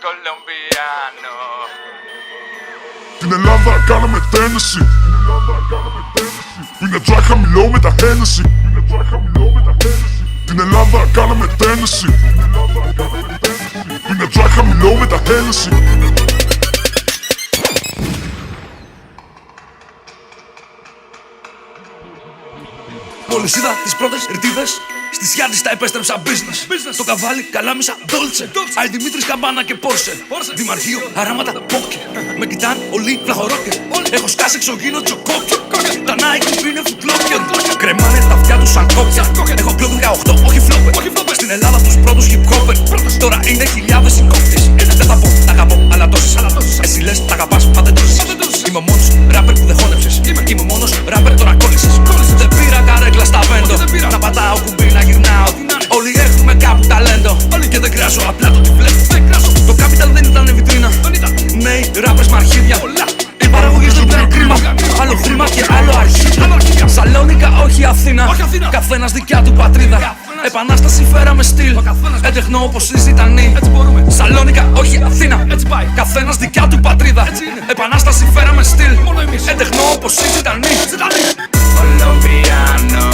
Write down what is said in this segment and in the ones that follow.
Colombiano. Την Ελλάδα κάναμε τένεση. Πίνε τζάι χαμηλό με τα Hennessy. Την Ελλάδα κάναμε τένεση. Πίνε τζάι χαμηλό με τα Hennessy. Μόλις είδα τις πρώτες ρητίδες, στις Γιάννης τα επέστρεψα business. Το καβάλι καλάμισα Dolce. Άι Δημήτρης καμπάνα και Porsche. Δημαρχείο αράματα πόκε. Με κοιτάν όλοι φλαχορόκε. Έχω σκάσει εξωγήινο τσοκόκε. Τα Nike μου είναι φουκλόκε. Κρεμάνε τα αυτιά τους σαν κόκκια. Έχω κλόπ 18, όχι φλόπε. Στην Ελλάδα τους πρώτους hip hopper. Τώρα είναι χιλιάδες οι κόκτες. Δεν θα πω, τα αγαπώ, αλλά τόσες. Εσύ λες, τα αγαπάς, μα δεν τόσες. Είμαι ο μόνος ράπερ που δεν χώνεψες. Είμαι ο μόνος ράπερ, τώρα κόλλησες. Δεν πήρα καρέκλα στα βέντο. Να πατάω κουμπί, να γυρνάω. Όλοι έχουμε κάπου ταλέντο. Και δεν κράζω, απλά το τυφλεύω. Το capital δεν ήταν βιτρίνα. Νέοι ράπερς με αρχίδια. Η παραγωγή σου πήρε κρίμα. Άλλο χρήμα και άλλο αρχίδια. Σαλόνικα, όχι Αθήνα. Καθένας δικιά του πατρίδα. Επανάσταση φέραμε στυλ. Έτεχνο όπως οι Ζητανοί. Σαλόνικα, όχι Αθήνα. Καθένας δικιά του πατρίδα. Επανάσταση φέραμε στυλ. Έτεχνο όπως οι Ζητανοί. Colombiano,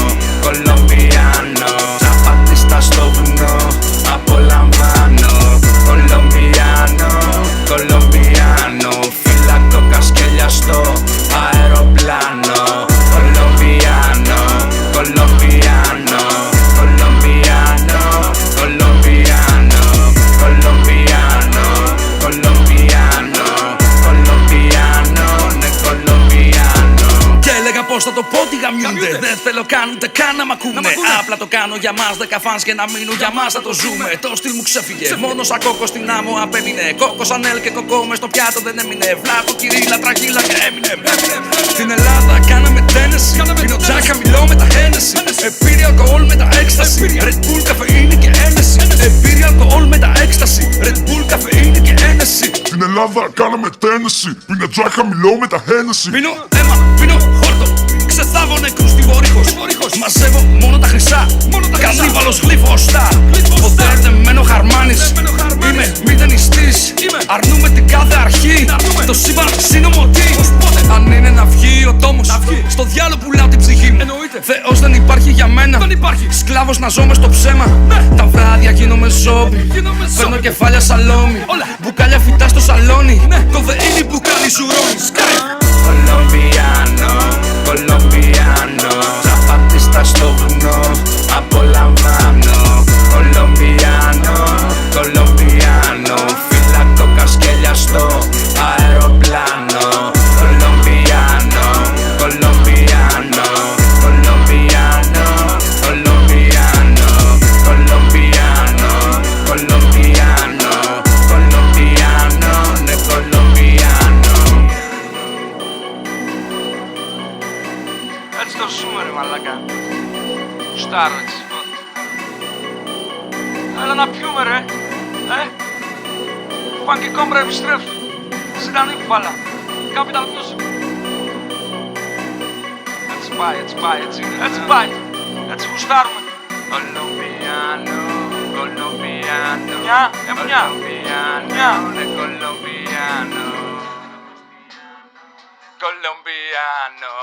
Colombiano. Zapatista στο βουνό, απολαμβάνω. Colombiano, Colombiano. Φυλακό κασκέλια στο αεροπλάνο. Colombiano, Colombiano. Colombiano, Colombiano. Colombiano, Colombiano. Colombiano, ναι Colombiano. Και έλεγα πως θα το πω τι γαμιούνται. Δεν θέλω καν ούτε καν να μ' ακούνε. Απλά το κάνω για μας, 10 φανς και να μείνουν για μας θα το ζούμε. Το στυλ μου ξέφυγε. Μόνο σαν κόκκο στην άμμο απέμεινε. Κόκκο Σανέλ και κοκκό μες στο πιάτο δεν έμεινε. Βλάχο, Κυρίλα, Τραγίλα και έμεινε. Στην Ελλάδα κάναμε τένεση. Πίνω τζάι χαμηλό με τα Hennessy. Επήρει αλκοόλ με τα έκσταση. Red Bull, καφεΐνη και ένεση. Επήρει αλκοόλ με τα έκσταση. Red Bull, καφεΐνη και ένεση. Την Ελλάδα κάναμε τένεση. Πίνε τζάι χαμηλό με τα Hennessy. Πίνω αίμα, πίνω χόρτο. Ξεθάβω νεκρούς τυβορύχος. Μαζεύω μόνο τα χρυσά. Κανίβαλος γλυφοστά. Ποτέ δεν μένω χαρμάνης. Είμαι μηδενιστής. Αρνούμε την κάθε αρχή. Το σύμπαν συνομωτή. Αν είναι να βγει ο τόμος, στο διάλο πουλάω την ψυχή μου. Θεός δεν υπάρχει για μένα. Σκλάβος να ζω μες στο ψέμα. Τα βράδια γίνομαι ζόμπι. Παίρνω κεφάλια σαλόμι. Μπουκάλια φυτά στο σαλόνι. Κοφεΐνη μπουκάλι ζουρώνει. Colombiano, Colombiano. Zapatista στο βουνό, απολαμβάνω. Colombiano, Colombiano. Φυλακό κασκέλια στο αεροπλάνο. Colombiano, Colombiano. Colombiano, Colombiano. Colombiano, Colombiano. Colombiano, ναι Colombiano. Έτσι το ζούμε ρε μαλάκα. Στάρω έτσι. Έλα να πιούμε ρε. Φάνκι κόμπρα επιστρέφει. Ζητανή κουβάλα. Capital Music. Έτσι πάει, έτσι πάει, έτσι είναι. Έτσι πάει. Έτσι γουστάρουμε. Colombiano, Colombiano. Μια, μια. Colombiano, ναι Colombiano. Colombiano.